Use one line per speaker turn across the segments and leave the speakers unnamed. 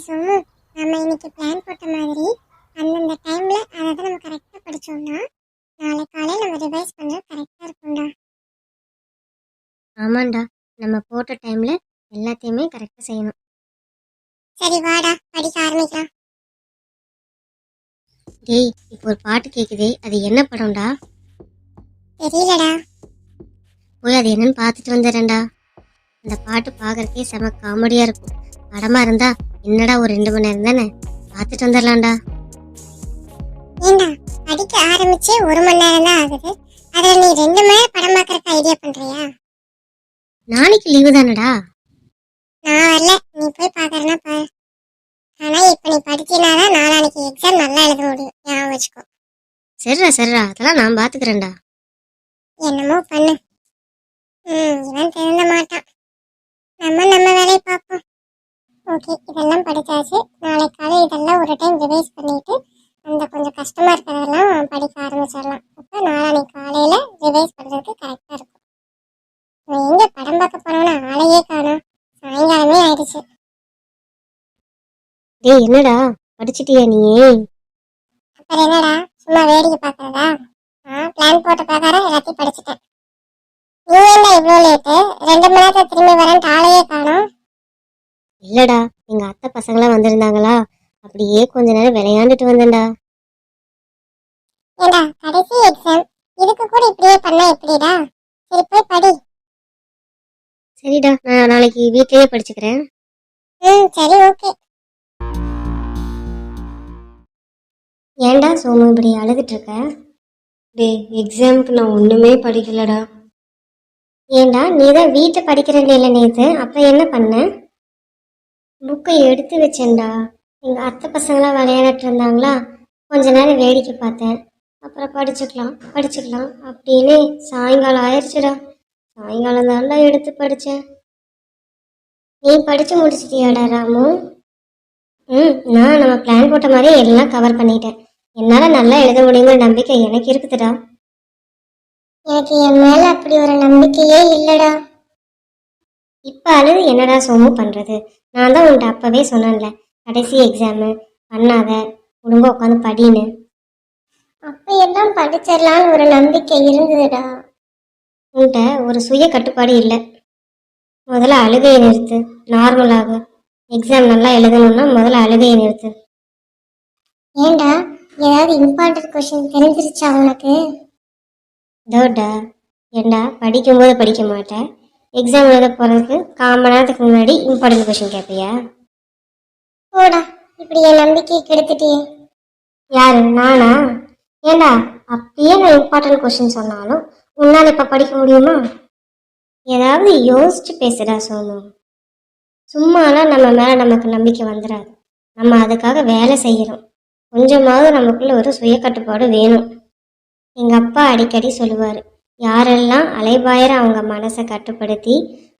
சும்மா நம்ம இன்னைக்கு பிளான் போட்ட மாதிரி அந்தந்த டைம்ல அதை நம்ம கரெக்டாக படிச்சோம்னா நாளை காலையில் நம்ம ரிவைஸ் பண்ணுறது கரெக்டாக இருக்கும்டா.
ஆமாண்டா, நம்ம போட்ட டைம்ல எல்லாத்தையுமே கரெக்டாக செய்யணும்.
சரி வாடா படிக்க ஆரம்பிக்கலாம்.
டேய், இப்போ ஒரு பாட்டு கேக்குதே, அது என்ன படம்டா?
தெரியலடா.
போய் அது என்னன்னு பார்த்துட்டு வந்துடுறேன்டா. அந்த பாட்டு பார்க்கறக்கே செம காமெடியா இருக்கும். படமா இருந்தா என்னடா ஒரு 2 மணி நேரம் தானே, பார்த்துட்டு வந்துடலாம்டா.
ஏண்டா படிக்க ஆரம்பிச்சு 1 மணி நேரம் தான் ஆகுது, அதில் நீ 2 மணி நேரம் படம் பார்க்கறதுக்கு ஐடியா பண்றியா?
நாளைக்கு லீவு தானடா.
நான் வரல, நீ போய் பார்க்கறனா பாரு. ஆனா இப்ப நீ படிச்சினாதான் நாளைக்கு எக்ஸாம் நல்லா எழுத முடியும், ஞாபகம் வச்சுக்கோ.
சரிடா, அதெல்லாம் நான் பார்த்துக்கிறேன்டா.
என்னமோ பண்ணு. இவன் திருந்த மாட்டான். நம்ம வேலையை பார்ப்போம். ஓகே, இதெல்லாம் படிச்சாச்சு. நாளை காலை இதெல்லாம் ஒரு டைம் ரிவைஸ் பண்ணிட்டு அந்த கொஞ்சம் கஷ்டமா இருக்கிறதெல்லாம் படிக்க ஆரம்பிச்சிடலாம். அப்போ நாளைக்கு காலையில ரிவைஸ் பண்றதுக்கு கரெக்டா இருக்கும். எங்க படம் பார்க்க போனோம்னா ஆளையே காணோம், சாயங்காலமே ஆயிடுச்சு.
டேய், என்னடா படிச்சிட்டியா நீ?
அப்புறம் என்னடா சும்மா வேடிக்கை பார்க்கறதா? பிளான் போட்ட பிரகாரம் எல்லாத்தையும் படிச்சுட்டேன். நீ என்ன இவ்வளோ லேட்டு? 2 மணி நேரத்தை திரும்பி வரேன், ஆளையே காணோம்.
இல்லடா, எங்க அத்தை பசங்களாம் வந்திருந்தாங்களா, அப்படியே கொஞ்ச நேரம் விளையாண்டுட்டு வந்தேன்டா.
ஏண்டா கடைசி எக்ஸாம், இதுக்கு கூட இப்படியே பண்ணா எப்படிடா? சரி போய் படி.
சரிடா, நான் நாளைக்கு வீட்லயே படிச்சுக்கிறேன்.
சரி ஓகே.
ஏன்டா சோமு இப்படி அழுதுட்டு இருக்க?
டேய், எக்ஸாமுக்கு நான் ஒன்றுமே படிக்கலடா.
ஏன்டா, நீ தான் வீட்டில் படிக்கிறேன் இல்லை நேற்று, அப்புறம் என்ன பண்ண? புக்கை எடுத்து வச்சேன்டா. எங்கள் அத்தை பசங்களாம் விளையாடிட்டு இருந்தாங்களா, கொஞ்ச நேரம் வேடிக்கை பார்த்தேன். அப்புறம் படிச்சுக்கலாம் அப்படின்னு சாயங்காலம் ஆயிடுச்சுடா. சாயங்காலம் தான்டா எடுத்து படித்தேன். நீ படித்து முடிச்சிட்டியாடா ராமு? நான் நம்ம பிளான் போட்ட மாதிரியே எல்லாம் கவர் பண்ணிட்டேன். என்னால் நல்லா எழுத முடியுங்கிற நம்பிக்கை எனக்கு இருக்குதுடா.
எனக்கு என் மேல அப்படி ஒரு நம்பிக்கையே இல்லடா.
இப்போ அழுது என்னடா சோமு பண்ணுறது? நான் தான் உன்ட்ட அப்போவே சொன்னேன்ல, கடைசி எக்ஸாமு பண்ணாத, ஒழுங்கா உட்காந்து படின்னு.
அப்போ எல்லாம் படிச்சிடலான்னு ஒரு நம்பிக்கை இருந்ததுடா.
உன்கிட்ட ஒரு சுய கட்டுப்பாடு இல்லை. முதல்ல அழுகையை நிறுத்து, நார்மலாக. எக்ஸாம் நல்லா எழுதணும்னா முதல்ல அழுகையை நிறுத்து.
ஏண்டா ஏதாவது இம்பார்ட்டன்ட் கொஸ்டின் தெரிஞ்சிருச்சா உனக்கு?
டோட்டா, ஏண்டா படிக்கும்போது படிக்க மாட்டேன், எக்ஸாம் எழுத போகிறதுக்கு 1/4 மணி நேரத்துக்கு முன்னாடி இம்பார்ட்டன்ட் கொஸ்டின் கேட்பியா?
போடா, இப்படி என் நம்பிக்கையை கெடுத்துட்டியே.
யாரு, நானா? ஏண்டா அப்படியே நான் இம்பார்ட்டன்ட் கொஸ்டின் சொன்னாலும் உன்னால் இப்போ படிக்க முடியுமா? ஏதாவது யோசிச்சு பேசுடா சோனு. சும்மாலாம் நம்ம மேலே நமக்கு நம்பிக்கை வந்துடாது. நம்ம அதுக்காக வேலை செய்கிறோம். கொஞ்சமாவது நமக்குள்ள ஒரு சுய கட்டுப்பாடு வேணும். எங்கள் அப்பா அடிக்கடி சொல்லுவார், யாரெல்லாம் அலைபாயிர அவங்க மனசை கட்டுப்படுத்தி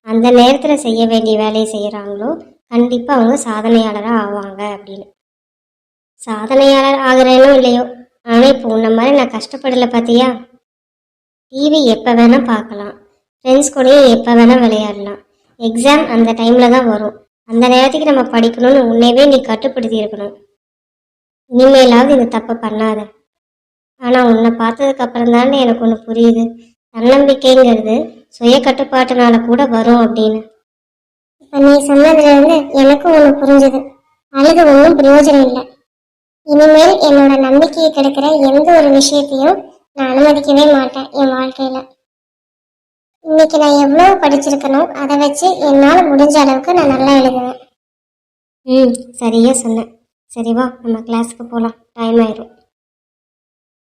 அந்த நேரத்தில் செய்ய வேண்டிய வேலையை செய்கிறாங்களோ கண்டிப்பாக அவங்க சாதனையாளராக ஆவாங்க அப்படின்னு. சாதனையாளர் ஆகிறேனோ இல்லையோ, ஆனால் இப்போ உன்ன மாதிரி நான் கஷ்டப்படலை பார்த்தியா? டிவி எப்போ வேணால் பார்க்கலாம், ஃப்ரெண்ட்ஸ் கூடயும் எப்போ வேணால் விளையாடலாம். எக்ஸாம் அந்த டைமில் தான் வரும். அந்த நேரத்துக்கு நம்ம படிக்கணும்னு உன்னையவே நீ கட்டுப்படுத்தி இருக்கணும். இனிமேலாவது இந்த தப்பை பண்ணாத. ஆனால் உன்னை பார்த்ததுக்கு அப்புறம் தானே எனக்கு ஒன்று புரியுது, தன்னம்பிக்கைங்கிறது சுய கட்டுப்பாட்டுனால கூட வரும் அப்படின்னு.
இப்போ நீ சொன்னதுலேருந்து எனக்கும் ஒன்று புரிஞ்சுது. அழுது ஒன்றும் பிரயோஜனம் இல்லை. இனிமேல் என்னோட நம்பிக்கையை கெடுக்கிற எந்த ஒரு விஷயத்தையும் நான் அனுமதிக்கவே மாட்டேன் என் வாழ்க்கையில். இன்னைக்கு நான் எவ்வளோ படிச்சிருக்கணும், அதை வச்சு என்னால் முடிஞ்ச அளவுக்கு நான் நல்லா எழுதுவேன்.
சரியா சொன்னேன். சரி வா, நம்ம கிளாஸுக்கு போகலாம், டைம் ஆயிடும்.